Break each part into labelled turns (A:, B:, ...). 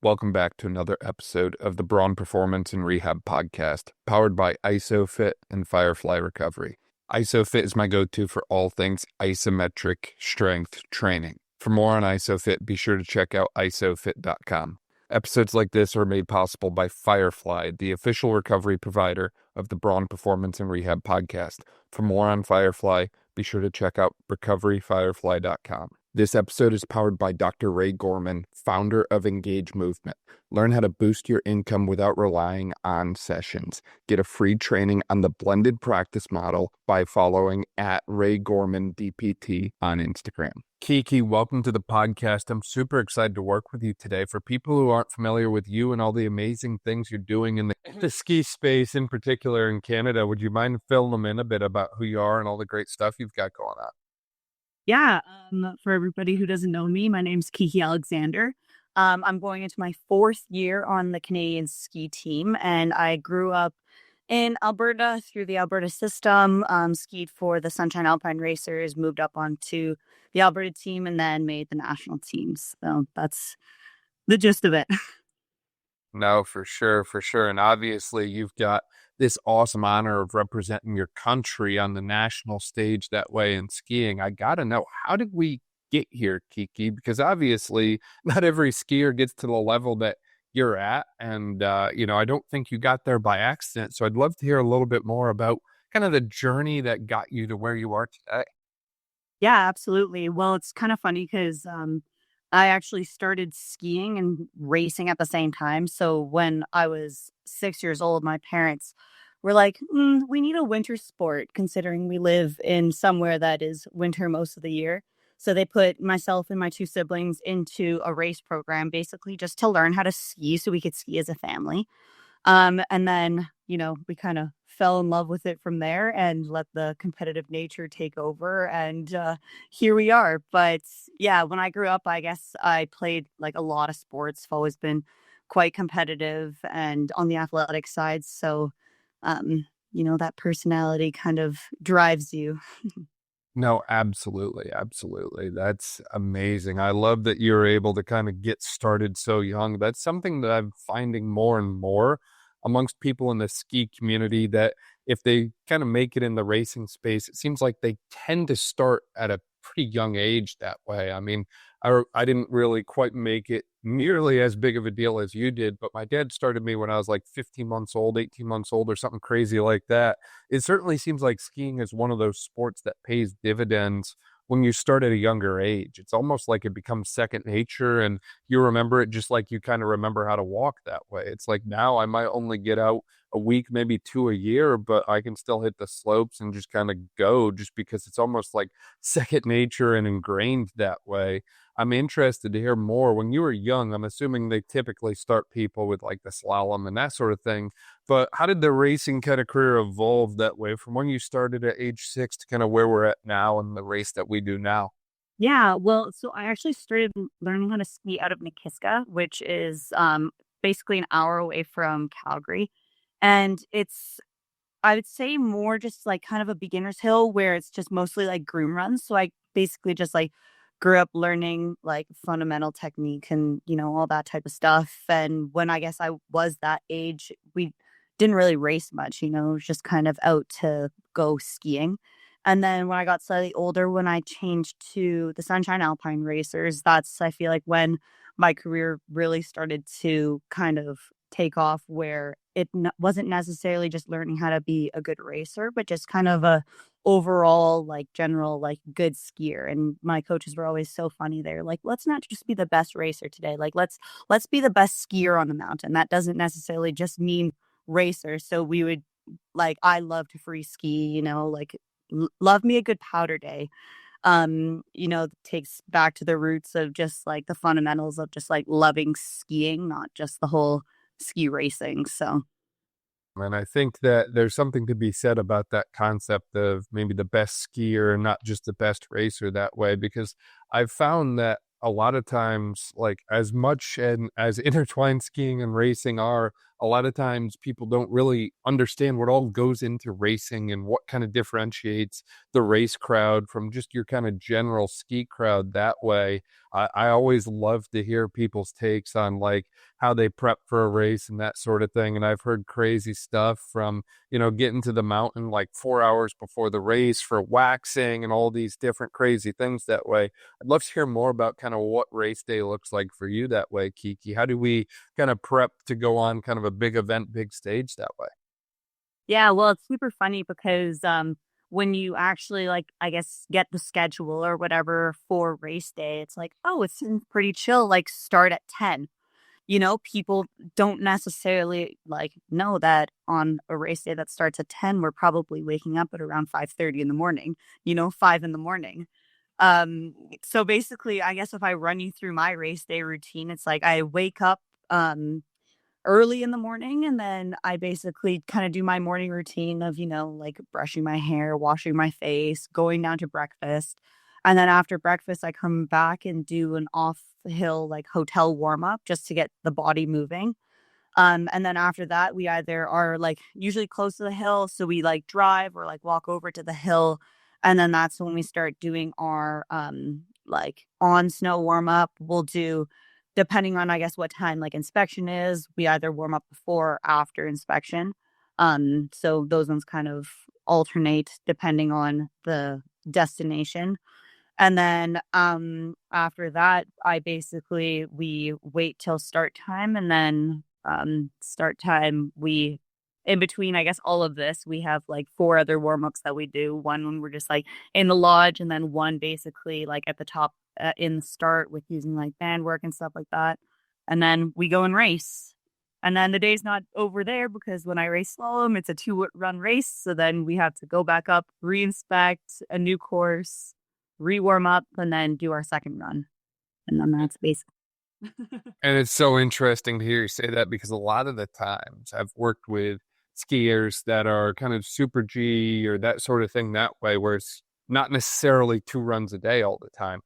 A: Welcome back to another episode of the Braun Performance and Rehab Podcast, powered by ISOFIT and Firefly Recovery. ISOFIT is my go-to for all things isometric strength training. For more on ISOFIT, be sure to check out isofit.com. Episodes like this are made possible by Firefly, the official recovery provider of the Braun Performance and Rehab Podcast. For more on Firefly, be sure to check out recoveryfirefly.com. This episode is powered by Dr. Ray Gorman, founder of Engage Movement. Learn how to boost your income without relying on sessions. Get a free training on the blended practice model by following at Ray Gorman DPT on Instagram. Kiki, welcome to the podcast. I'm super excited to work with you today. For people who aren't familiar with you and all the amazing things you're doing in the ski space, in particular in Canada, would you mind filling them in a bit about who you are and all the great stuff you've got going on?
B: Yeah, for everybody who doesn't know me, my name's Kiki Alexander. I'm going into my 4th year on the Canadian ski team, and I grew up in Alberta through the Alberta system, skied for the Sunshine Alpine Racers, moved up onto the Alberta team, and then made the national teams. So that's the gist of it.
A: No, for sure. And obviously you've got this awesome honor of representing your country on the national stage that way in skiing. I got to know, how did we get here, Kiki? Because obviously not every skier gets to the level that you're at. And, I don't think you got there by accident. So I'd love to hear a little bit more about kind of the journey that got you to where you are today.
B: Yeah, absolutely. Well, it's kind of funny because I actually started skiing and racing at the same time. So when I was 6 years old, my parents were like, we need a winter sport, considering we live in somewhere that is winter most of the year. So they put myself and my 2 siblings into a race program, basically just to learn how to ski so we could ski as a family. And then, we kind of fell in love with it from there and let the competitive nature take over. And here we are. But yeah, when I grew up, I guess I played like a lot of sports. I've always been quite competitive and on the athletic side. So, that personality kind of drives you.
A: No, absolutely. That's amazing. I love that you're able to kind of get started so young. That's something that I'm finding more and more amongst people in the ski community, that if they kind of make it in the racing space, it seems like they tend to start at a pretty young age that way. I mean, I didn't really quite make it nearly as big of a deal as you did, but my dad started me when I was like 15 months old, 18 months old, or something crazy like that. It certainly seems like skiing is one of those sports that pays dividends when you start at a younger age. It's almost like it becomes second nature, and you remember it just like you kind of remember how to walk that way. It's like now I might only get out a week, maybe 2 a year, but I can still hit the slopes and just kind of go, just because it's almost like second nature and ingrained that way. I'm interested to hear more. When you were young, I'm assuming they typically start people with like the slalom and that sort of thing. But how did the racing kind of career evolve that way from when you started at age 6 to kind of where we're at now and the race that we do now?
B: Yeah, well, so I actually started learning how to ski out of Nikiska, which is basically an hour away from Calgary. And it's, I would say, more just like kind of a beginner's hill where it's just mostly like groom runs. So I basically just like grew up learning like fundamental technique and, all that type of stuff. And when I guess I was that age, we didn't really race much, it was just kind of out to go skiing. And then when I got slightly older, when I changed to the Sunshine Alpine Racers, that's, I feel like, when my career really started to kind of take off, where it wasn't necessarily just learning how to be a good racer, but just kind of a overall, like, general, like, good skier. And my coaches were always so funny. They're like, let's not just be the best racer today. Like, let's be the best skier on the mountain. That doesn't necessarily just mean racer. So we would, like, I love to free ski, like, love me a good powder day. Takes back to the roots of just like the fundamentals of just like loving skiing, not just the whole ski racing. So
A: And I think that there's something to be said about that concept of maybe the best skier and not just the best racer that way, because I've found that a lot of times, like, as much and as intertwined skiing and racing are, a lot of times people don't really understand what all goes into racing and what kind of differentiates the race crowd from just your kind of general ski crowd that way. I always love to hear people's takes on like how they prep for a race and that sort of thing. And I've heard crazy stuff from, getting to the mountain like 4 hours before the race for waxing and all these different crazy things that way. I'd love to hear more about kind of what race day looks like for you that way, Kiki. How do we kind of prep to go on kind of a big event, big stage that way?
B: Yeah, well, it's super funny because when you actually like I guess get the schedule or whatever for race day, it's like, oh, it's pretty chill, like start at 10. People don't necessarily like know that on a race day that starts at 10, we're probably waking up at around 5:30 in the morning, 5 in the morning. So basically, I guess if I run you through my race day routine, it's like I wake up early in the morning and then I basically kind of do my morning routine of, like brushing my hair, washing my face, going down to breakfast. And then after breakfast, I come back and do an off hill like hotel warm up just to get the body moving. And then after that, we either are like usually close to the hill, so we like drive or like walk over to the hill, and then that's when we start doing our like on snow warm up. We'll do depending on I guess what time like inspection is. We either warm up before or after inspection. So those ones kind of alternate depending on the destination. And then after that, we wait till start time and then start time we in between I guess all of this we have like four other warm-ups that we do. One when we're just like in the lodge and then one basically like at the top in the start with using like band work and stuff like that. And then we go and race. And then the day's not over there because when I race slalom, it's a 2 run race. So then we have to go back up, re-inspect a new course, re-warm up, and then do our second run. And then that's basically.
A: And it's so interesting to hear you say that because a lot of the times I've worked with skiers that are kind of super G or that sort of thing that way, where it's not necessarily 2 runs a day all the time.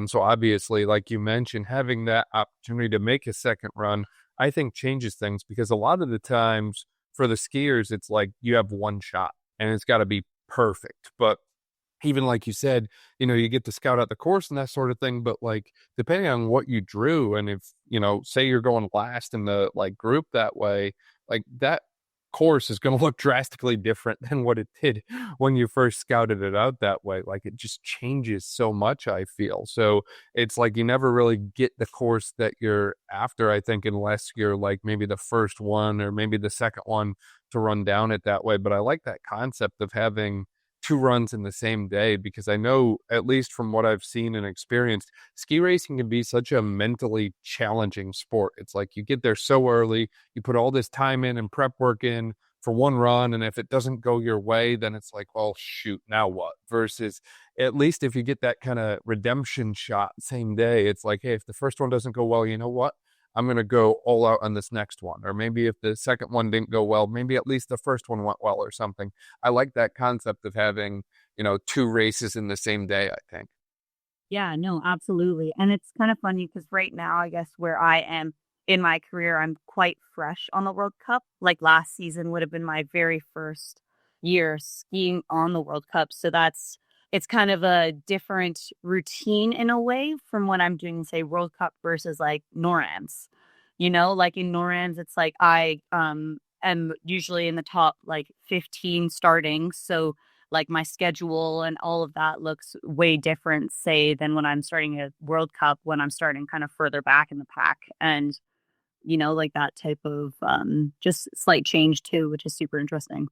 A: So obviously, like you mentioned, having that opportunity to make a second run, I think changes things because a lot of the times for the skiers, it's like you have one shot and it's got to be perfect. But even like you said, you get to scout out the course and that sort of thing. But like, depending on what you drew, and if, say you're going last in the like group that way, like that course is going to look drastically different than what it did when you first scouted it out that way. Like it just changes so much, I feel. So it's like you never really get the course that you're after, I think, unless you're like maybe the first one or maybe the second one to run down it that way. But I like that concept of having 2 runs in the same day because I know, at least from what I've seen and experienced, ski racing can be such a mentally challenging sport. It's like you get there so early, you put all this time in and prep work in for one run, and if it doesn't go your way, then it's like, well, shoot, now what? Versus at least if you get that kind of redemption shot same day, it's like, hey, if the first one doesn't go well, you know what? I'm going to go all out on this next one. Or maybe if the second one didn't go well, maybe at least the first one went well or something. I like that concept of having, 2 races in the same day, I think.
B: Yeah, no, absolutely. And it's kind of funny because right now, I guess where I am in my career, I'm quite fresh on the World Cup. Like last season would have been my very first year skiing on the World Cup. So it's kind of a different routine in a way from when I'm doing, say, World Cup versus like NORAMs. Like in NORAMs, it's like I am usually in the top like 15 starting. So like my schedule and all of that looks way different, say, than when I'm starting a World Cup, when I'm starting kind of further back in the pack. And, like that type of just slight change too, which is super interesting.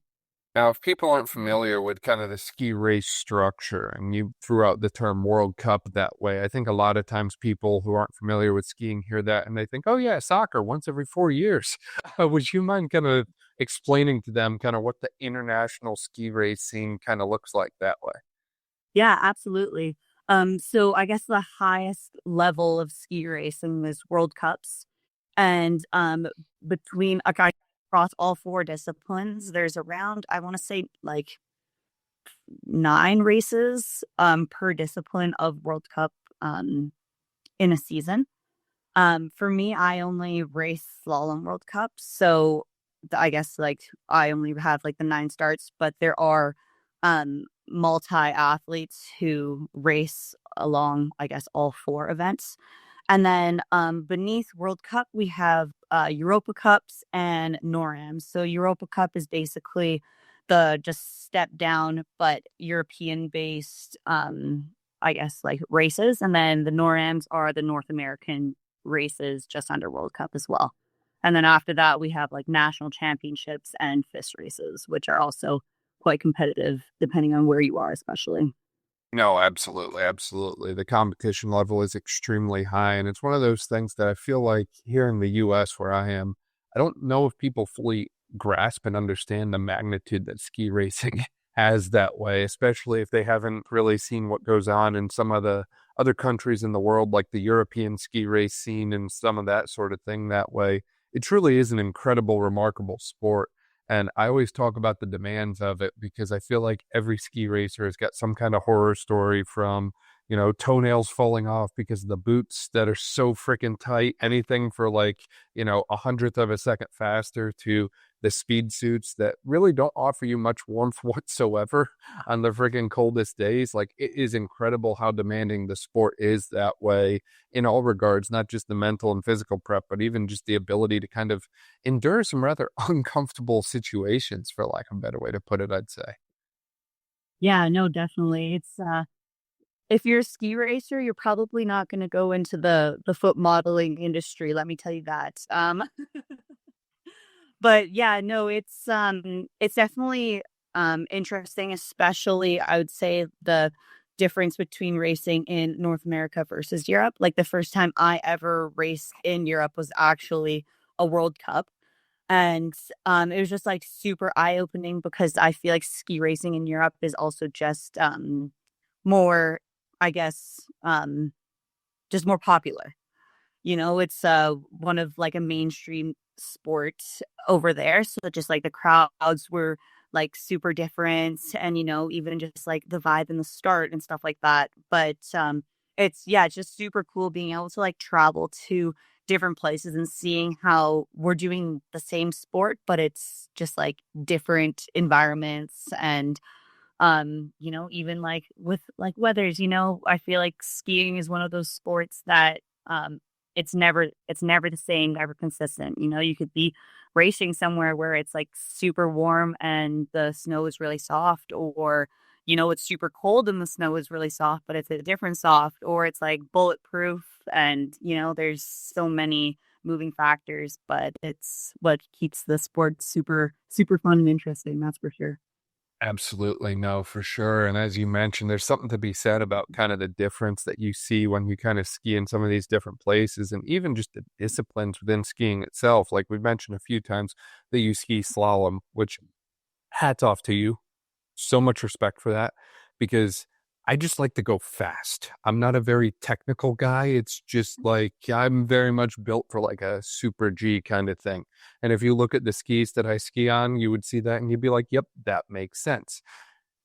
A: Now, if people aren't familiar with kind of the ski race structure, and you threw out the term World Cup that way, I think a lot of times people who aren't familiar with skiing hear that and they think, oh, yeah, soccer once every 4 years. Would you mind kind of explaining to them kind of what the international ski race scene kind of looks like that way?
B: Yeah, absolutely. So I guess the highest level of ski racing is World Cups. And between across all four disciplines, there's around, I want to say like 9 races per discipline of World Cup in a season. For me, I only race slalom World Cups, so I guess like I only have like the 9 starts, but there are multi athletes who race along, I guess, all 4 events. And then beneath World Cup, we have Europa Cups and NORAMs. So Europa Cup is basically the just step down, but European based, I guess, like races. And then the NORAMs are the North American races just under World Cup as well. And then after that, we have like national championships and FIS races, which are also quite competitive depending on where you are, especially.
A: No, absolutely, absolutely. The competition level is extremely high, and it's one of those things that I feel like here in the US where I am, I don't know if people fully grasp and understand the magnitude that ski racing has that way, especially if they haven't really seen what goes on in some of the other countries in the world, like the European ski race scene and some of that sort of thing that way. It truly is an incredible, remarkable sport. And I always talk about the demands of it because I feel like every ski racer has got some kind of horror story from, toenails falling off because of the boots that are so freaking tight, anything for like, 100th of a second faster to the speed suits that really don't offer you much warmth whatsoever on the freaking coldest days. Like it is incredible how demanding the sport is that way in all regards, not just the mental and physical prep, but even just the ability to kind of endure some rather uncomfortable situations, for lack of a better way to put it, I'd say.
B: Yeah, no, definitely. It's if you're a ski racer, you're probably not going to go into the foot modeling industry, let me tell you that. But yeah, no, it's definitely interesting, especially I would say the difference between racing in North America versus Europe. Like the first time I ever raced in Europe was actually a World Cup. And it was just like super eye-opening because I feel like ski racing in Europe is also just more, I guess, just more popular. It's one of like a mainstream sport over there. So just like the crowds were like super different and even just like the vibe in the start and stuff like that. But it's yeah, it's just super cool being able to like travel to different places and seeing how we're doing the same sport, but it's just like different environments and even like with like weathers, I feel like skiing is one of those sports that it's never the same, never consistent. You could be racing somewhere where it's like super warm and the snow is really soft, or it's super cold and the snow is really soft, but it's a different soft, or it's like bulletproof and there's so many moving factors, but it's what keeps the sport super, super fun and interesting, that's for sure.
A: Absolutely. No, for sure. And as you mentioned, there's something to be said about kind of the difference that you see when you kind of ski in some of these different places and even just the disciplines within skiing itself. Like we've mentioned a few times that you ski slalom, which hats off to you. So much respect for that because I just like to go fast. I'm not a very technical guy. It's just like I'm very much built for like a super G kind of thing. And if you look at the skis that I ski on, you would see that and you'd be like, yep, that makes sense.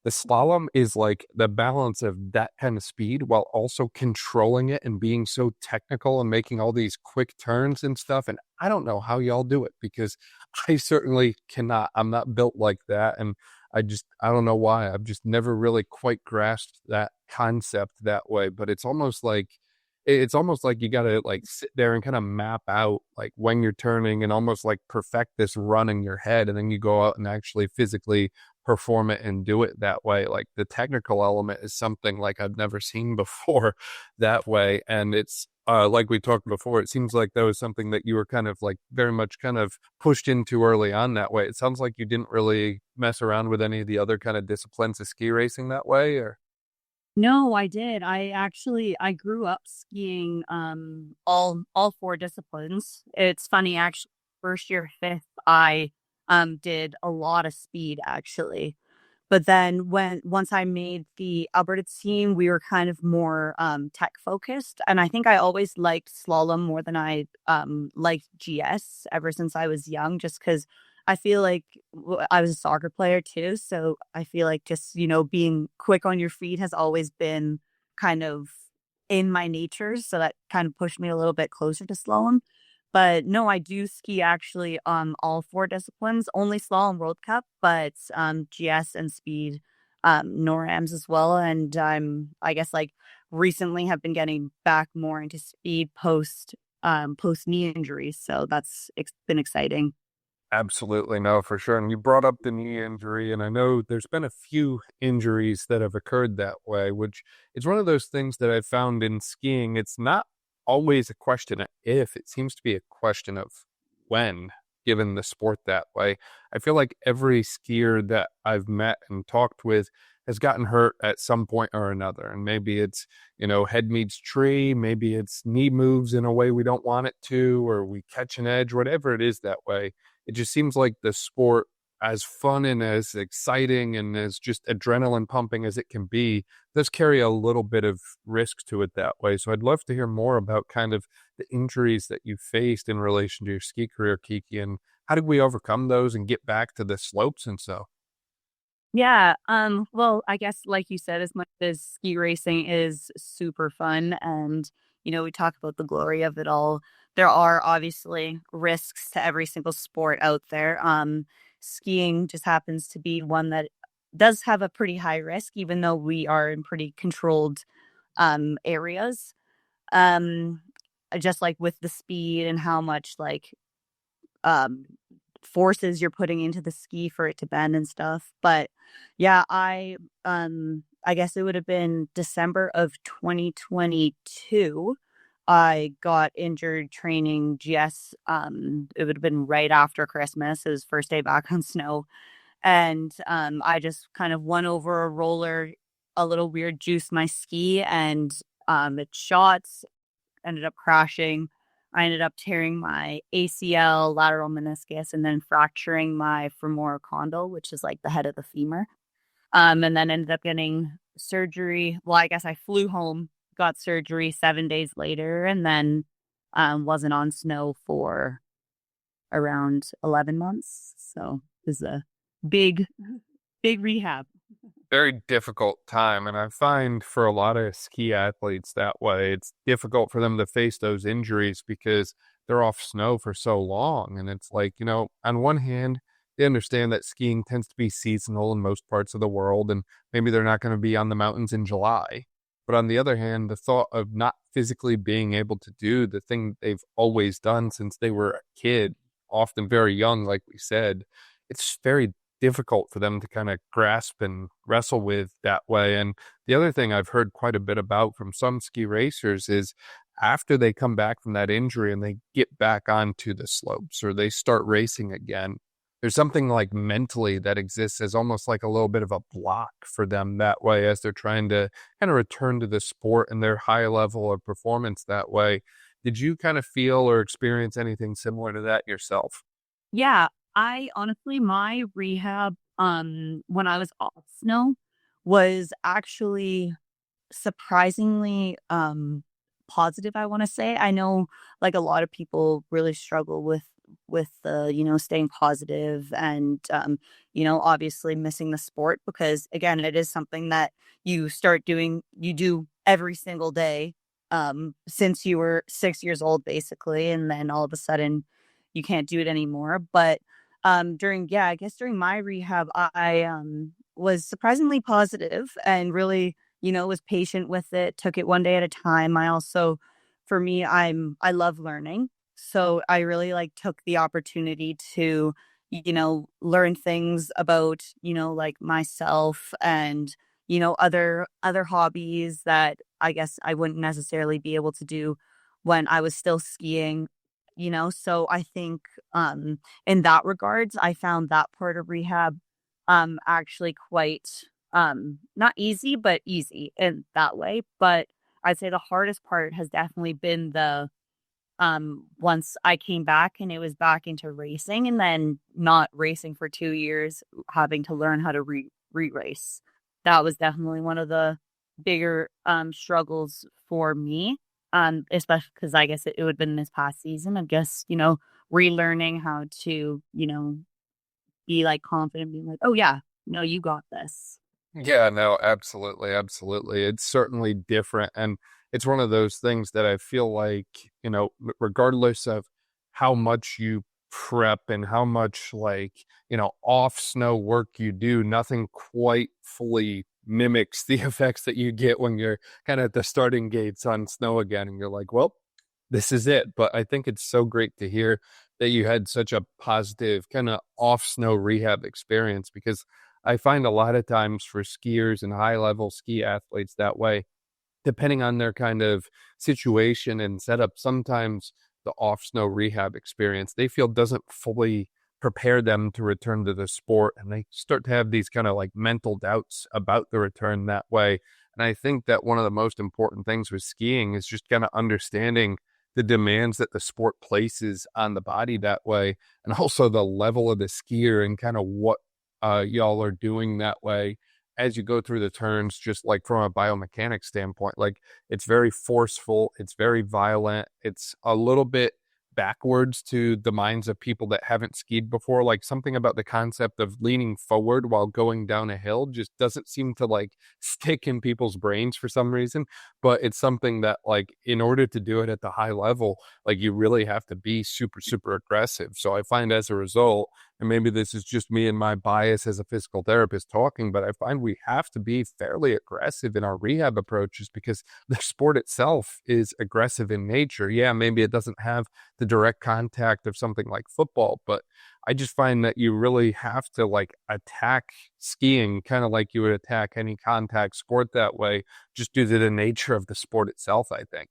A: The slalom is like the balance of that kind of speed while also controlling it and being so technical and making all these quick turns and stuff. And I don't know how y'all do it because I certainly cannot. I'm not built like that. And I don't know why. I've just never really quite grasped that concept that way. But it's almost like you got to like sit there and kind of map out like when you're turning and almost like perfect this run in your head. And then you go out and actually physically perform it and do it that way. Like the technical element is something like I've never seen before that way. And it's like we talked before, it seems like that was something that you were kind of like very much kind of pushed into early on that way. It sounds like you didn't really mess around with any of the other kind of disciplines of ski racing that way, or
B: No, I did. I grew up skiing all 4 disciplines. It's funny actually, first year, fifth, I did a lot of speed actually. But then once I made the Alberta team, we were kind of more tech focused. And I think I always liked slalom more than I liked GS ever since I was young, just because I feel like I was a soccer player too. So I feel like just, being quick on your feet has always been kind of in my nature, so that kind of pushed me a little bit closer to slalom. But no, I do ski actually all four disciplines, only slalom World Cup, but GS and speed, NORAMs as well. And I guess like recently have been getting back more into speed post knee injuries. So that's been exciting.
A: Absolutely, no, for sure. And you brought up the knee injury, and I know there's been a few injuries that have occurred that way, which is one of those things that I've found in skiing. It's not always a question of if, it seems to be a question of when, given the sport that way. I feel like every skier that I've met and talked with has gotten hurt at some point or another. And maybe it's, head meets tree, maybe it's knee moves in a way we don't want it to, or we catch an edge, whatever it is that way. It just seems like the sport, as fun and as exciting and as just adrenaline pumping as it can be, does carry a little bit of risk to it that way. So I'd love to hear more about kind of the injuries that you faced in relation to your ski career, Kiki, and how did we overcome those and get back to the slopes and so?
B: Yeah, well, I guess like you said, as much as ski racing is super fun and, we talk about the glory of it all, there are obviously risks to every single sport out there. Skiing just happens to be one that does have a pretty high risk, even though we are in pretty controlled areas. Um, just like with the speed and how much like um forces you're putting into the ski for it to bend and stuff. But yeah, I guess it would have been December of 2022. I got injured training GS. It would have been right after Christmas. It was first day back on snow. And I just kind of went over a roller, a little weird, juiced my ski, and it shot, ended up crashing. I ended up tearing my ACL, lateral meniscus, and then fracturing my femoral condyle, which is like the head of the femur. And then ended up getting surgery. Well, I guess I flew home, got surgery 7 days later, and then wasn't on snow for around 11 months. So this is a big, big rehab.
A: Very difficult time. And I find for a lot of ski athletes that way, it's difficult for them to face those injuries because they're off snow for so long. And it's like, on one hand, they understand that skiing tends to be seasonal in most parts of the world, and maybe they're not going to be on the mountains in July. But on the other hand, the thought of not physically being able to do the thing they've always done since they were a kid, often very young, like we said, it's very difficult for them to kind of grasp and wrestle with that way. And the other thing I've heard quite a bit about from some ski racers is after they come back from that injury and they get back onto the slopes or they start racing again, there's something like mentally that exists as almost like a little bit of a block for them that way as they're trying to kind of return to the sport and their high level of performance that way. Did you kind of feel or experience anything similar to that yourself?
B: Yeah, I honestly, my rehab, when I was off snow was actually surprisingly, positive, I wanna say. I know, like, a lot of people really struggle with the, staying positive and, obviously missing the sport because, again, it is something that you do every single day, since you were 6 years old, basically, and then all of a sudden, you can't do it anymore. But, I guess during my rehab, I was surprisingly positive and really was patient with it, took it one day at a time. I also, for me, I love learning. So I really like took the opportunity to, learn things about, like myself and, other hobbies that I guess I wouldn't necessarily be able to do when I was still skiing, So I think in that regards, I found that part of rehab actually quite not easy, but easy in that way. But I'd say the hardest part has definitely been the once I came back and it was back into racing and then not racing for 2 years, having to learn how to re-race. That was definitely one of the bigger struggles for me. Especially because I guess it would have been this past season of just, relearning how to, be like confident, being like, oh yeah, no, you got this.
A: Yeah, no, absolutely, absolutely. It's certainly different. And it's one of those things that I feel like, regardless of how much you prep and how much like, off snow work you do, nothing quite fully mimics the effects that you get when you're kind of at the starting gates on snow again. And you're like, well, this is it. But I think it's so great to hear that you had such a positive kind of off snow rehab experience, because I find a lot of times for skiers and high level ski athletes that way, depending on their kind of situation and setup, sometimes the off snow rehab experience they feel doesn't fully prepare them to return to the sport. And they start to have these kind of like mental doubts about the return that way. And I think that one of the most important things with skiing is just kind of understanding the demands that the sport places on the body that way, and also the level of the skier and kind of what y'all are doing that way as you go through the turns, just like from a biomechanics standpoint. Like, it's very forceful, it's very violent, it's a little bit backwards to the minds of people that haven't skied before. Like, something about the concept of leaning forward while going down a hill just doesn't seem to like stick in people's brains for some reason. But it's something that, like, in order to do it at the high level, like, you really have to be super, super aggressive. So I find as a result, and maybe this is just me and my bias as a physical therapist talking, but I find we have to be fairly aggressive in our rehab approaches because the sport itself is aggressive in nature. Yeah, maybe it doesn't have the direct contact of something like football, but I just find that you really have to like attack skiing kind of like you would attack any contact sport that way, just due to the nature of the sport itself, I think.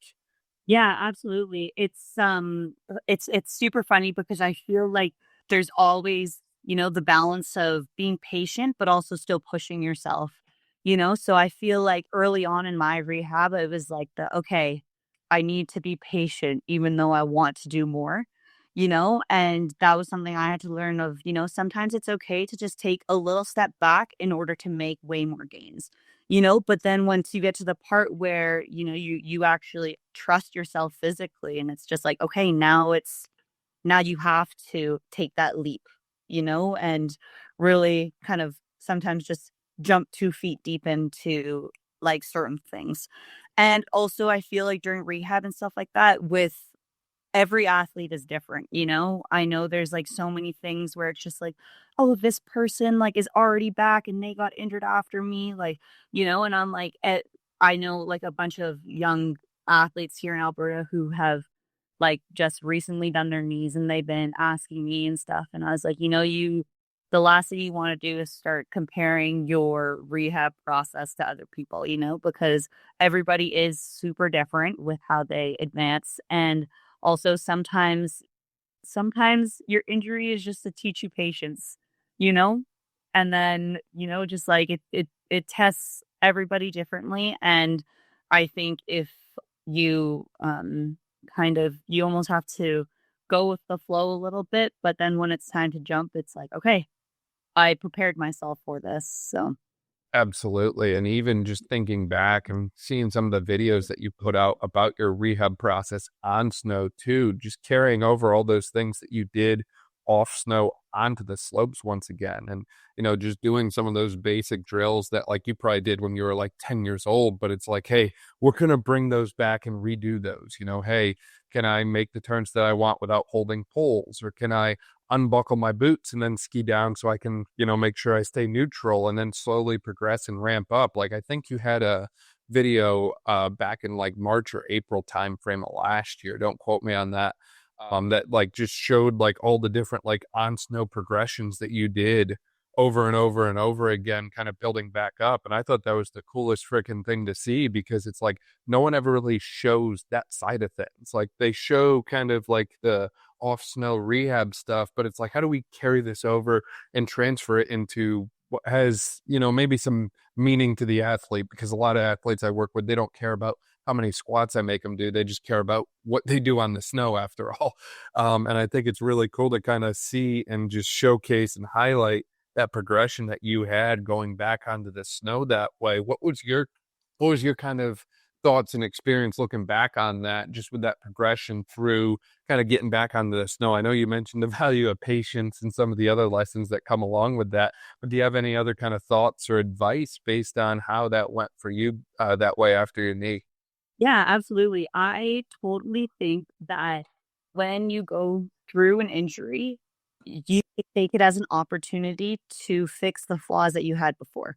B: Yeah, absolutely. It's super funny because I feel like there's always, the balance of being patient but also still pushing yourself, So I feel like early on in my rehab it was like okay, I need to be patient even though I want to do more, and that was something I had to learn of, sometimes it's okay to just take a little step back in order to make way more gains. But then once you get to the part where, you actually trust yourself physically and it's just like, okay, now you have to take that leap, and really kind of sometimes just jump 2 feet deep into like certain things. And also I feel like during rehab and stuff like that with every athlete is different, I know there's like so many things where it's just like, oh, this person like is already back and they got injured after me, like, and I'm like, I know like a bunch of young athletes here in Alberta who have like just recently done their knees and they've been asking me and stuff. And I was like, the last thing you want to do is start comparing your rehab process to other people, because everybody is super different with how they advance. And also sometimes your injury is just to teach you patience, you know? And then, just like it tests everybody differently. And I think if you you almost have to go with the flow a little bit, but then when it's time to jump, it's like, okay, I prepared myself for this. So
A: Absolutely. And even just thinking back and seeing some of the videos that you put out about your rehab process on snow too, just carrying over all those things that you did off snow onto the slopes once again. And, just doing some of those basic drills that like you probably did when you were like 10 years old, but it's like, hey, we're going to bring those back and redo those. Hey, can I make the turns that I want without holding poles? Or can I unbuckle my boots and then ski down so I can, make sure I stay neutral and then slowly progress and ramp up? Like, I think you had a video back in like March or April timeframe of last year. Don't quote me on that. That like just showed like all the different like on snow progressions that you did over and over and over again, kind of building back up. And I thought that was the coolest freaking thing to see, because it's like no one ever really shows that side of things. Like, they show kind of like the off snow rehab stuff, but it's like, how do we carry this over and transfer it into what has, maybe some meaning to the athlete? Because a lot of athletes I work with, they don't care about how many squats I make them do. They just care about what they do on the snow after all. And I think it's really cool to kind of see and just showcase and highlight that progression that you had going back onto the snow that way. What was your kind of thoughts and experience looking back on that, just with that progression through kind of getting back onto the snow? I know you mentioned the value of patience and some of the other lessons that come along with that, but do you have any other kind of thoughts or advice based on how that went for you that way after your knee?
B: Yeah, absolutely. I totally think that when you go through an injury, you should take it as an opportunity to fix the flaws that you had before.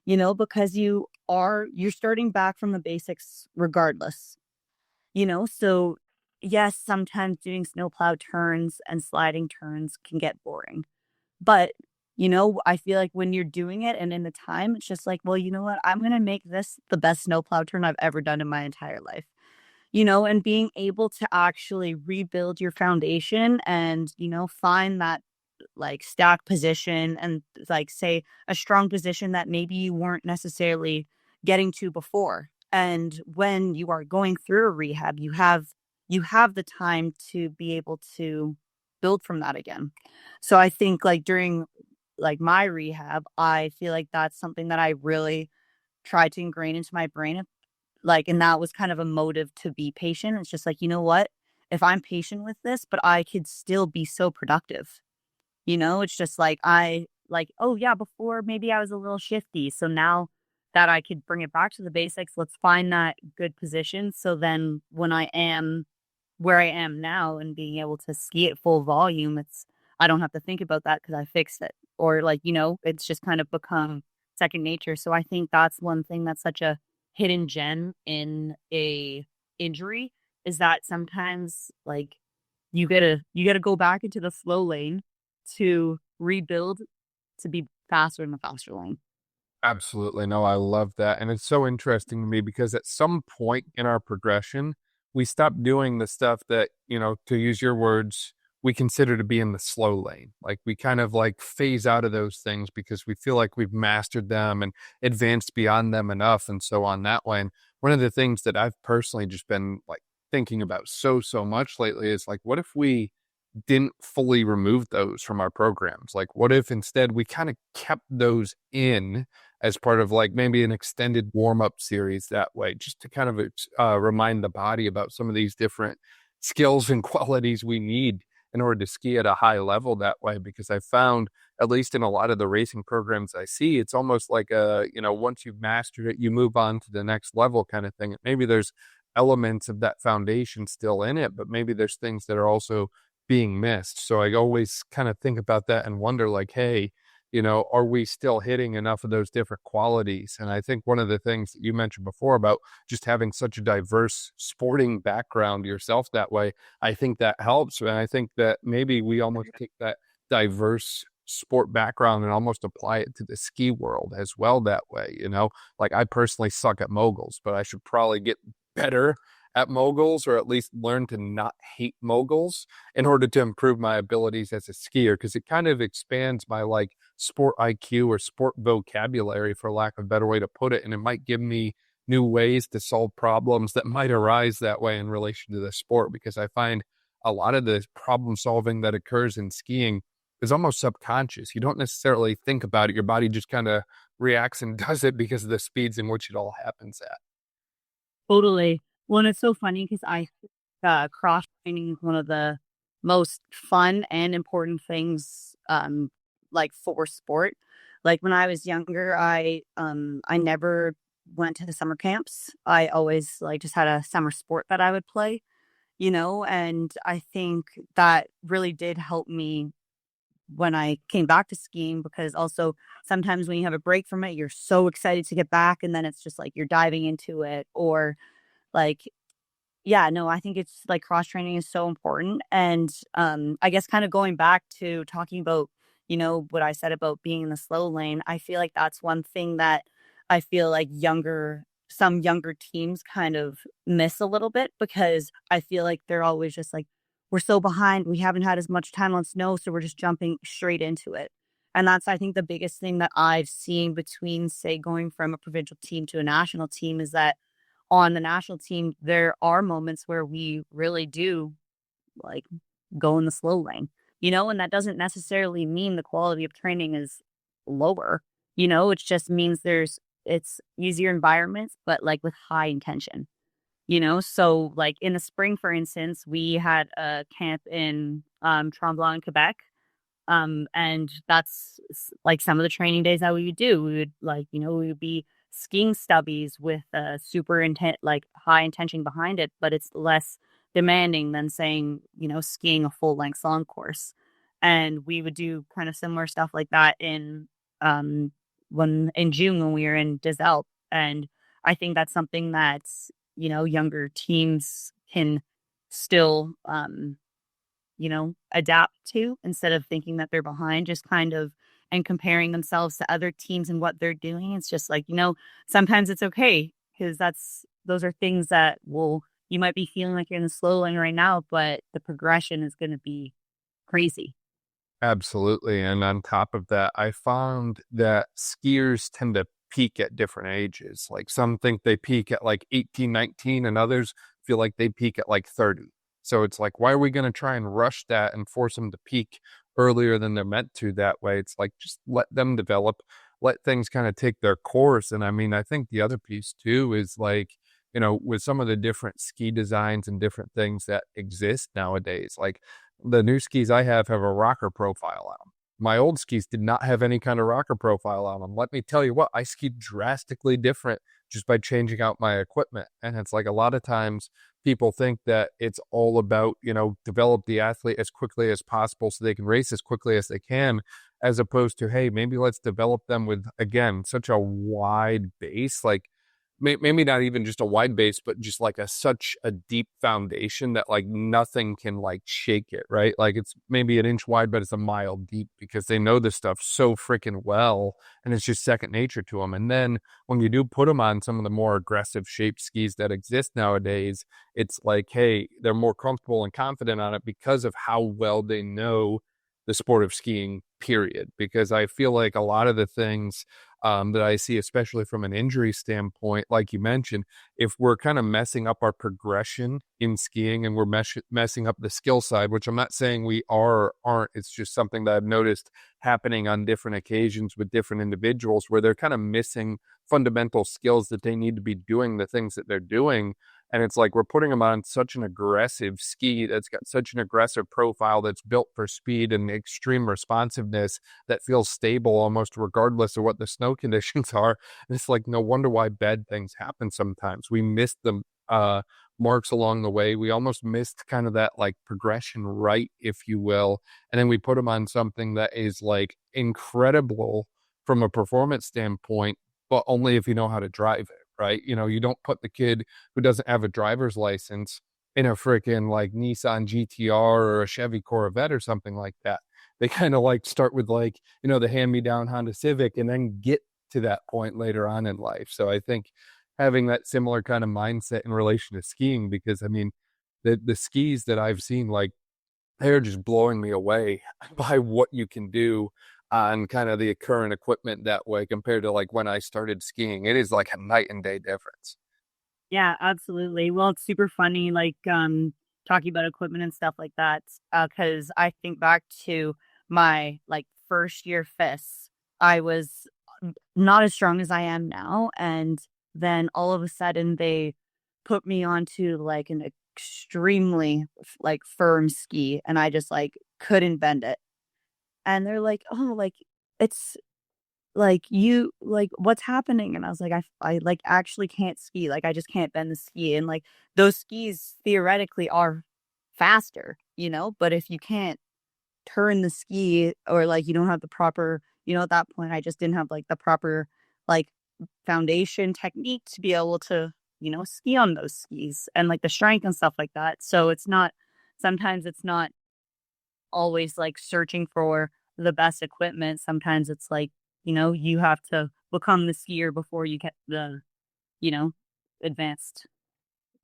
B: Because you're starting back from the basics regardless. So yes, sometimes doing snowplow turns and sliding turns can get boring. But, I feel like when you're doing it and in the time, it's just like, well, you know what? I'm gonna make this the best snowplow turn I've ever done in my entire life. And being able to actually rebuild your foundation and, find that like stack position and like say a strong position that maybe you weren't necessarily getting to before. And when you are going through a rehab, you have the time to be able to build from that again. So I think like during like my rehab, I feel like that's something that I really tried to ingrain into my brain. Like, and that was kind of a motive to be patient. It's just like, you know what? If I'm patient with this, but I could still be so productive. It's just like oh yeah, before maybe I was a little shifty. So now that I could bring it back to the basics, let's find that good position. So then when I am where I am now and being able to ski at full volume, I don't have to think about that because I fixed it. Or like, it's just kind of become second nature. So I think that's one thing that's such a hidden gem in a injury is that sometimes like you gotta go back into the slow lane to rebuild to be faster in the faster lane.
A: Absolutely. No, I love that. And it's so interesting to me because at some point in our progression, we stop doing the stuff that, to use your words, we consider to be in the slow lane. Like we kind of like phase out of those things because we feel like we've mastered them and advanced beyond them enough and so on that way. And one of the things that I've personally just been like thinking about so much lately is like, what if we didn't fully remove those from our programs? Like, what if instead we kind of kept those in as part of like maybe an extended warm up series that way, just to kind of remind the body about some of these different skills and qualities we need in order to ski at a high level that way? Because I found, at least in a lot of the racing programs I see, it's almost like once you've mastered it, you move on to the next level kind of thing. Maybe there's elements of that foundation still in it, but maybe there's things that are also being missed. So I always kind of think about that and wonder like, hey, are we still hitting enough of those different qualities? And I think one of the things that you mentioned before about just having such a diverse sporting background yourself that way, I think that helps. And I think that maybe we almost take that diverse sport background and almost apply it to the ski world as well that way. Like I personally suck at moguls, but I should probably get better at moguls, or at least learn to not hate moguls in order to improve my abilities as a skier, because it kind of expands my like sport IQ or sport vocabulary, for lack of a better way to put it. And it might give me new ways to solve problems that might arise that way in relation to the sport, because I find a lot of the problem solving that occurs in skiing is almost subconscious. You don't necessarily think about it. Your body just kind of reacts and does it because of the speeds in which it all happens at.
B: Totally. Well, and it's so funny because cross training is one of the most fun and important things, like for sport. Like when I was younger, I never went to the summer camps. I always like just had a summer sport that I would play, and I think that really did help me when I came back to skiing, because also sometimes when you have a break from it, you're so excited to get back and then it's just like you're diving into it, or like yeah, no, I think it's like cross training is so important. And I guess kind of going back to talking about, what I said about being in the slow lane, I feel like that's one thing that I feel like some younger teams kind of miss a little bit, because I feel like they're always just like, we're so behind. We haven't had as much time on snow. So we're just jumping straight into it. And that's, I think, the biggest thing that I've seen between, say, going from a provincial team to a national team is that on the national team, there are moments where we really do like go in the slow lane, and that doesn't necessarily mean the quality of training is lower, it just means it's easier environments, but like with high intention, so like in the spring, for instance, we had a camp in Tremblant, Quebec. And that's like some of the training days that we would do. We would like, we would be skiing stubbies with a super intent, like high intention behind it, but it's less demanding than saying, skiing a full length slalom course. And we would do kind of similar stuff like that um when in June when we were in Dizelle. And I think that's something that's, younger teams can still adapt to instead of thinking that they're behind, just kind of and comparing themselves to other teams and what they're doing. It's just like, sometimes it's okay because those are things that you might be feeling like you're in the slow lane right now, but the progression is going to be crazy.
A: Absolutely. And on top of that, I found that skiers tend to peak at different ages. Like some think they peak at like 18, 19, and others feel like they peak at like 30. So it's like, why are we going to try and rush that and force them to peak earlier than they're meant to that way? It's like, just let them develop, let things kind of take their course. And I mean, I think the other piece too is like, with some of the different ski designs and different things that exist nowadays, like the new skis I have a rocker profile on them. My old skis did not have any kind of rocker profile on them. Let me tell you what, I skied drastically different just by changing out my equipment. And it's like a lot of times people think that it's all about, develop the athlete as quickly as possible so they can race as quickly as they can, as opposed to, hey, maybe let's develop them with, again, such a wide base. Like maybe not even just a wide base, but just like such a deep foundation that like nothing can like shake it, right? Like it's maybe an inch wide, but it's a mile deep because they know this stuff so freaking well, and it's just second nature to them. And then when you do put them on some of the more aggressive shaped skis that exist nowadays, it's like, hey, they're more comfortable and confident on it because of how well they know the sport of skiing, period. Because I feel like a lot of the things that I see, especially from an injury standpoint, like you mentioned, if we're kind of messing up our progression in skiing and we're messing up the skill side, which I'm not saying we are or aren't, it's just something that I've noticed happening on different occasions with different individuals where they're kind of missing fundamental skills that they need to be doing the things that they're doing. And it's like we're putting them on such an aggressive ski that's got such an aggressive profile that's built for speed and extreme responsiveness that feels stable almost regardless of what the snow conditions are. And it's like, no wonder why bad things happen sometimes. We missed the marks along the way. We almost missed kind of that like progression right, if you will. And then we put them on something that is like incredible from a performance standpoint, but only if you know how to drive it. Right? You don't put the kid who doesn't have a driver's license in a freaking like Nissan GTR or a Chevy Corvette or something like that. They kind of like start with like, the hand-me-down Honda Civic and then get to that point later on in life. So I think having that similar kind of mindset in relation to skiing, because I mean, the skis that I've seen, like they're just blowing me away by what you can do on kind of the current equipment that way compared to like when I started skiing. It is like a night and day difference.
B: Yeah, absolutely. Well, it's super funny, like, talking about equipment and stuff like that, because I think back to my, like, first year FIS. I was not as strong as I am now, and then all of a sudden, they put me onto, like, an extremely, like, firm ski, and I just, like, couldn't bend it. And they're like, "Oh, like, it's like, you like, what's happening?" And I was like, I like, actually can't ski, like, I just can't bend the ski, and, like, those skis theoretically are faster, but if you can't turn the ski or, like, you don't have the proper at that point, I just didn't have, like, the proper, like, foundation technique to be able to, ski on those skis and, like, the strength and stuff like that, so it's not sometimes it's not always, like, searching for the best equipment. Sometimes it's like, you have to become the skier before you get the, you know, advanced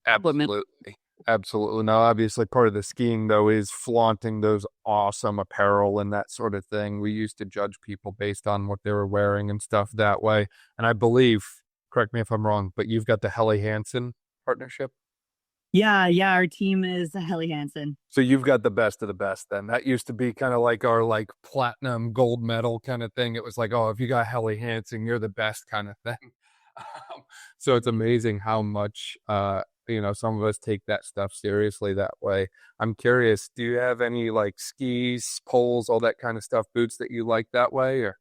B: equipment.
A: Absolutely. Absolutely. Now, obviously, part of the skiing, though, is flaunting those awesome apparel and that sort of thing. We used to judge people based on what they were wearing and stuff that way. And I believe, correct me if I'm wrong, but you've got the Helly Hansen partnership.
B: Yeah, yeah, our team is Helly Hansen.
A: So you've got the best of the best then. That used to be kind of like our like platinum gold medal kind of thing. It was like, oh, if you got Helly Hansen, you're the best kind of thing. So it's amazing how much some of us take that stuff seriously that way. I'm curious, do you have any like skis, poles, all that kind of stuff, boots that you like that way? Or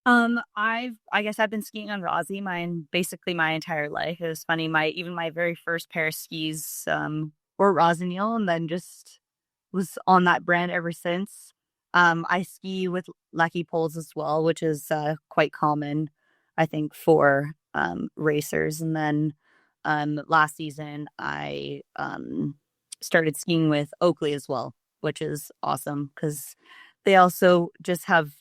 B: I guess I've been skiing on Rossi basically my entire life. It was funny, my very first pair of skis, were Rossignol, and then just was on that brand ever since. I ski with Lucky poles as well, which is, quite common, I think, for, racers, and then, last season, I, started skiing with Oakley as well, which is awesome because they also just have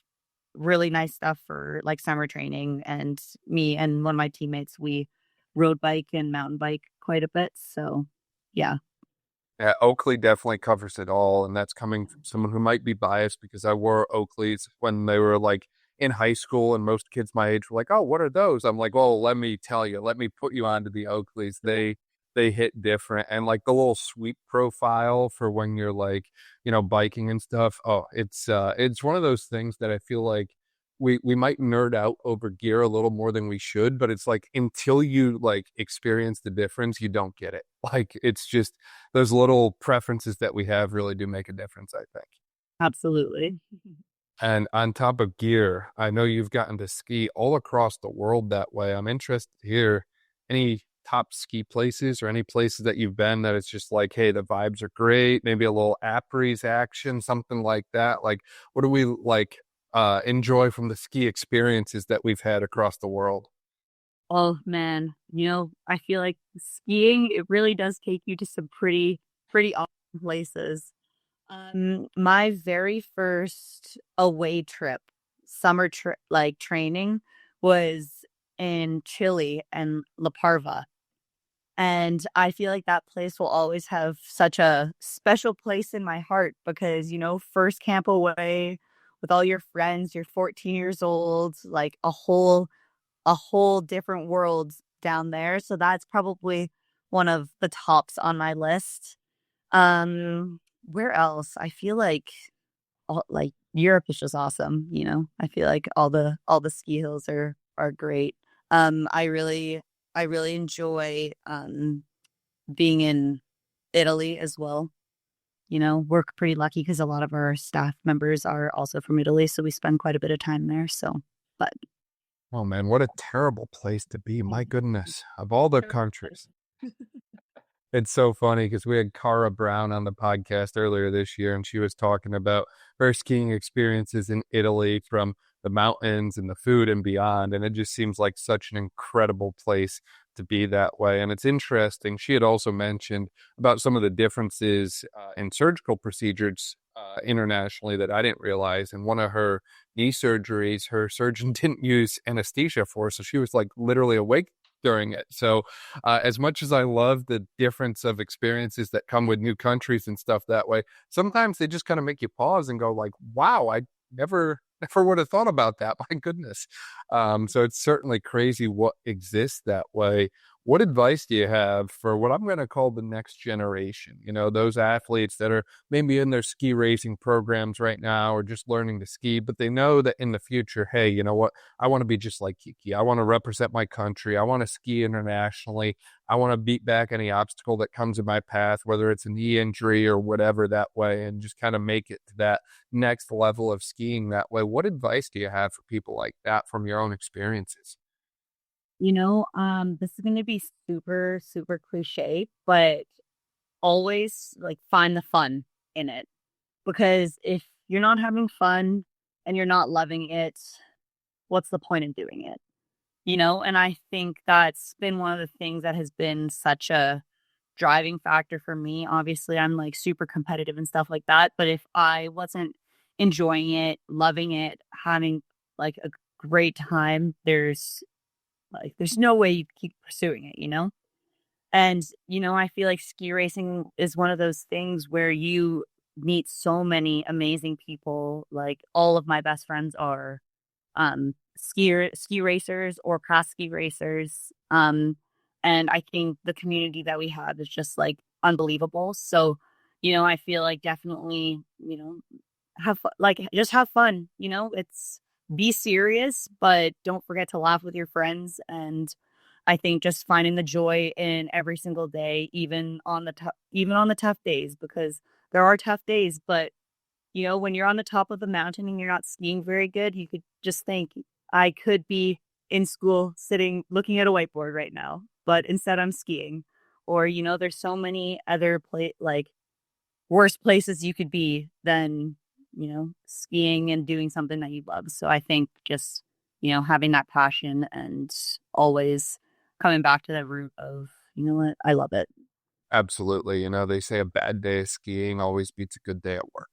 B: really nice stuff for, like, summer training, and me and one of my teammates, we road bike and mountain bike quite a bit, so, yeah.
A: Yeah, Oakley definitely covers it all, and that's coming from someone who might be biased because I wore Oakleys when they were like in high school, and most kids my age were like, "Oh, what are those?" I'm like, "Well, let me tell you, let me put you onto the Oakleys. They hit different, and like the little sweep profile for when you're like, biking and stuff. Oh, it's one of those things that I feel like we might nerd out over gear a little more than we should, but it's like until you like experience the difference, you don't get it. Like it's just those little preferences that we have really do make a difference, I think.
B: Absolutely.
A: And on top of gear, I know you've gotten to ski all across the world that way. I'm interested to hear any top ski places or any places that you've been that it's just like, hey, the vibes are great, maybe a little apres action, something like that. Like, what do we like enjoy from the ski experiences that we've had across the world?
B: Oh, man, I feel like skiing, it really does take you to some pretty awesome places. My very first away trip, summer trip, like, training was in Chile and La Parva, and I feel like that place will always have such a special place in my heart because, first camp away with all your friends, you're 14 years old, like, a whole different world down there, so that's probably one of the tops on my list. Where else? I feel like Europe is just awesome. I feel like all the ski hills are great. I really enjoy being in Italy as well. We're pretty lucky because a lot of our staff members are also from Italy, so we spend quite a bit of time there. So, but
A: Oh man, what a terrible place to be. My goodness. Of all the countries. It's so funny because we had Cara Brown on the podcast earlier this year, and she was talking about her skiing experiences in Italy from the mountains and the food and beyond. And it just seems like such an incredible place to be that way. And it's interesting. She had also mentioned about some of the differences in surgical procedures internationally that I didn't realize. And one of her knee surgeries, her surgeon didn't use anesthesia for, so she was like literally awake during it. So as much as I love the difference of experiences that come with new countries and stuff that way, sometimes they just kind of make you pause and go like, wow, I never would have thought about that. My goodness. So it's certainly crazy what exists that way. What advice do you have for what I'm going to call the next generation? Those athletes that are maybe in their ski racing programs right now or just learning to ski, but they know that in the future, hey, you know what? I want to be just like Kiki. I want to represent my country. I want to ski internationally. I want to beat back any obstacle that comes in my path, whether it's a knee injury or whatever that way, and just kind of make it to that next level of skiing that way. What advice do you have for people like that from your own experiences?
B: this is gonna be super, super cliche, but always like find the fun in it. Because if you're not having fun and you're not loving it, what's the point in doing it? And I think that's been one of the things that has been such a driving factor for me. Obviously, I'm like super competitive and stuff like that. But if I wasn't enjoying it, loving it, having like a great time, there's no way you keep pursuing it. And, I feel like ski racing is one of those things where you meet so many amazing people. Like all of my best friends are ski racers or cross ski racers. And I think the community that we have is just like unbelievable. So, I feel like definitely, just have fun, it's be serious, but don't forget to laugh with your friends. And I think just finding the joy in every single day, even on the tough days, because there are tough days, but when you're on the top of the mountain and you're not skiing very good, you could just think, I could be in school sitting looking at a whiteboard right now, but instead I'm skiing. Or, there's so many other like worse places you could be than, skiing and doing something that you love. So I think just, having that passion and always coming back to that root of, you know what, I love it.
A: Absolutely. They say a bad day of skiing always beats a good day at work.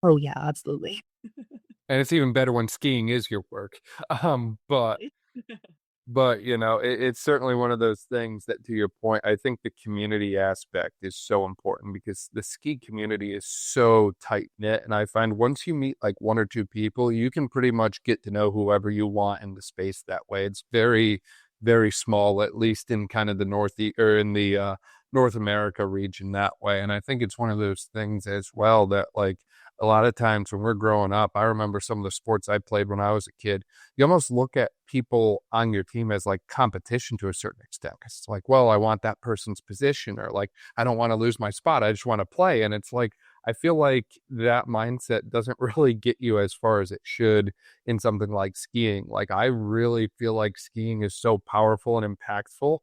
B: Oh yeah, absolutely.
A: And it's even better when skiing is your work. Um, but but it's certainly one of those things that, to your point, I think the community aspect is so important because the ski community is so tight knit, and I find once you meet like one or two people, you can pretty much get to know whoever you want in the space that way. It's very very small, at least in kind of the North America region that way. And I think it's one of those things as well that, like, a lot of times when we're growing up, I remember some of the sports I played when I was a kid, you almost look at people on your team as like competition to a certain extent. Cause it's like, well, I want that person's position, or like, I don't want to lose my spot. I just want to play. And it's like, I feel like that mindset doesn't really get you as far as it should in something like skiing. Like, I really feel like skiing is so powerful and impactful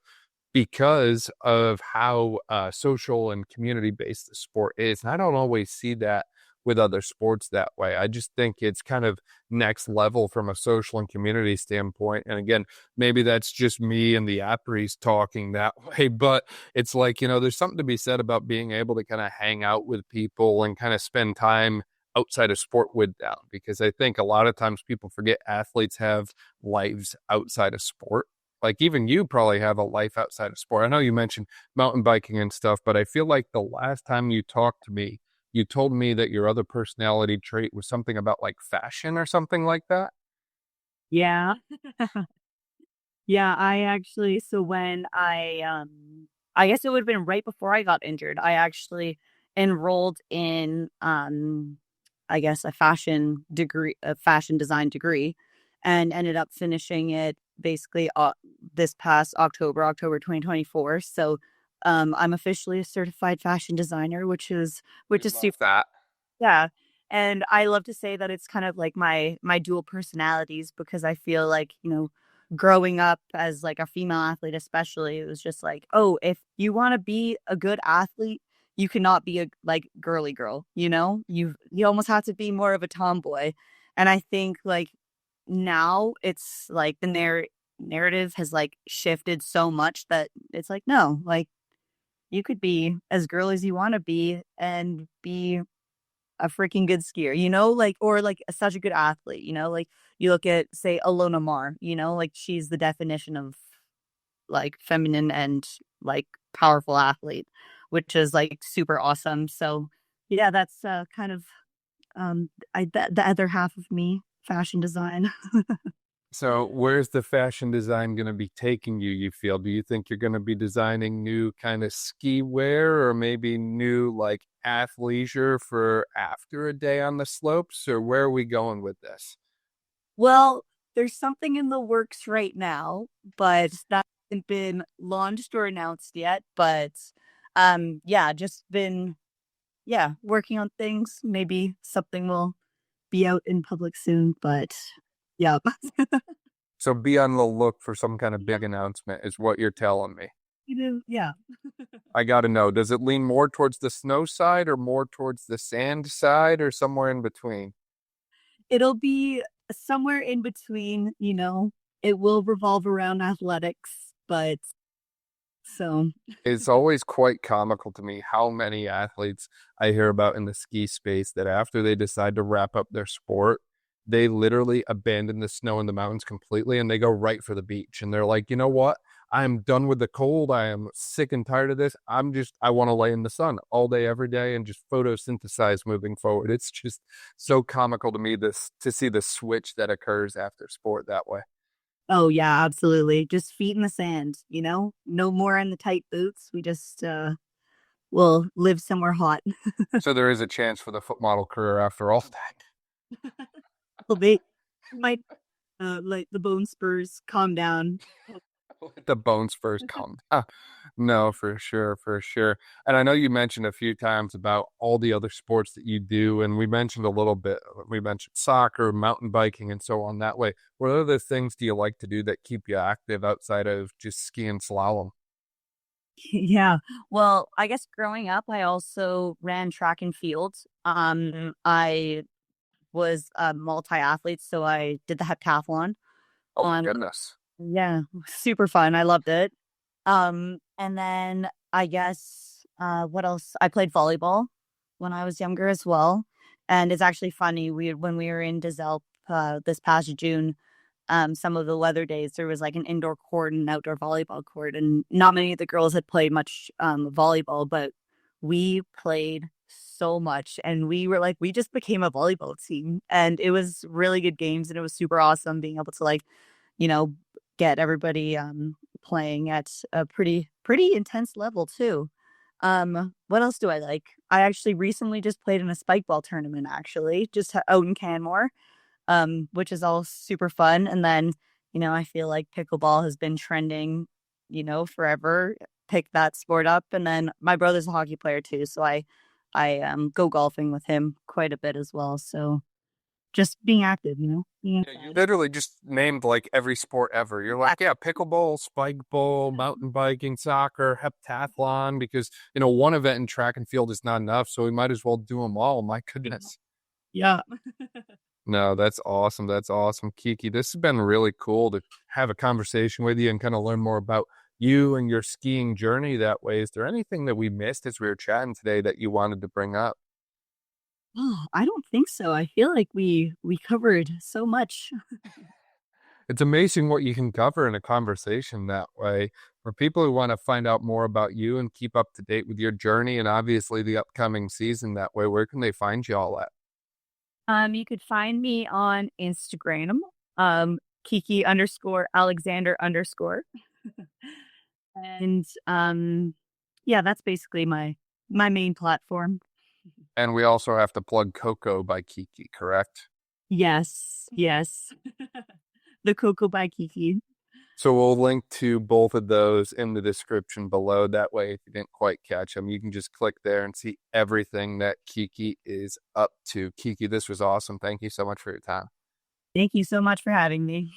A: because of how social and community based the sport is. And I don't always see that with other sports that way. I just think it's kind of next level from a social and community standpoint. And again, maybe that's just me and the Apres talking that way, but it's like, there's something to be said about being able to kind of hang out with people and kind of spend time outside of sport with them, because I think a lot of times people forget athletes have lives outside of sport. Like, even you probably have a life outside of sport. I know you mentioned mountain biking and stuff, but I feel like the last time you talked to me, you told me that your other personality trait was something about like fashion or something like that.
B: Yeah. Yeah, I actually so when I guess it would have been right before I got injured. I actually enrolled in I guess a fashion design degree, and ended up finishing it basically this past October 2024. So I'm officially a certified fashion designer,
A: We
B: which is
A: love
B: super.
A: that.
B: Yeah. And I love to say that it's kind of like my dual personalities, because I feel like, growing up as like a female athlete especially, it was just like, oh, if you want to be a good athlete, you cannot be a like girly girl, You almost have to be more of a tomboy. And I think like now it's like the narrative has like shifted so much that it's like, no, like you could be as girly as you want to be and be a freaking good skier, like, or like such a good athlete, like you look at, say, Alona Mar, like she's the definition of like feminine and like powerful athlete, which is like super awesome. So yeah, that's kind of the other half of me, fashion design.
A: So, where's the fashion design going to be taking you, you feel? Do you think you're going to be designing new kind of ski wear, or maybe new like athleisure for after a day on the slopes, or where are we going with this?
B: Well, there's something in the works right now, but that hasn't been launched or announced yet. But yeah, just been working on things. Maybe something will be out in public soon, but yeah.
A: So, be on the look for some kind of
B: Yeah,
A: big announcement, is what you're telling me.
B: yeah.
A: I got to know, does it lean more towards the snow side or more towards the sand side or somewhere in between?
B: It'll be somewhere in between, It will revolve around athletics, but so
A: It's always quite comical to me how many athletes I hear about in the ski space that after they decide to wrap up their sport, they literally abandon the snow in the mountains completely and they go right for the beach. And they're like, you know what? I'm done with the cold. I am sick and tired of this. I want to lay in the sun all day, every day, and just photosynthesize moving forward. It's just so comical to me to see the switch that occurs after sport that way.
B: oh yeah, absolutely. Just feet in the sand, No more in the tight boots. We just will live somewhere hot.
A: So there is a chance for the foot model career after all that.
B: Well, they might like the bone spurs calm down.
A: Let the bones first come. No, for sure, for sure. And I know you mentioned a few times about all the other sports that you do, and we mentioned a little bit. We mentioned soccer, mountain biking, and so on. That way, what other things do you like to do that keep you active outside of just skiing slalom?
B: Yeah. Well, I guess growing up, I also ran track and field. I was a multi-athlete, so I did the heptathlon
A: Oh my
B: on,
A: goodness.
B: yeah, super fun. I loved it. And then I guess, what else? I played volleyball when I was younger as well. And it's actually funny, when we were in Dezelp, this past June, some of the weather days, there was like an indoor court and an outdoor volleyball court, and not many of the girls had played much volleyball, but we played so much, and we were like, we just became a volleyball team, and it was really good games, and it was super awesome being able to like, you know, get everybody playing at a pretty intense level too. What else do I like? I actually recently just played in a spike ball tournament, actually, just out in Canmore, which is all super fun. And then, I feel like pickleball has been trending, forever. Pick that sport up. And then my brother's a hockey player too, so I go golfing with him quite a bit as well. So just being active, being
A: Yeah, you
B: outside.
A: literally just named like every sport ever. You're like, yeah, pickleball, spike ball, mountain biking, soccer, heptathlon, because, one event in track and field is not enough. So we might as well do them all. My goodness.
B: Yeah.
A: No, that's awesome. That's awesome, Kiki. This has been really cool to have a conversation with you and kind of learn more about you and your skiing journey that way. Is there anything that we missed as we were chatting today that you wanted to bring up?
B: Oh, I don't think so. I feel like we covered so much.
A: It's amazing what you can cover in a conversation that way. For people who want to find out more about you and keep up to date with your journey and obviously the upcoming season that way, where can they find you all at?
B: You could find me on Instagram, Kiki underscore Alexander underscore. And yeah, that's basically my main platform.
A: And we also have to plug Koko by Kiki, correct?
B: Yes, yes. The Coco by Kiki.
A: So we'll link to both of those in the description below. That way, if you didn't quite catch them, you can just click there and see everything that Kiki is up to. Kiki, this was awesome. Thank you so much for your time.
B: Thank you so much for having me.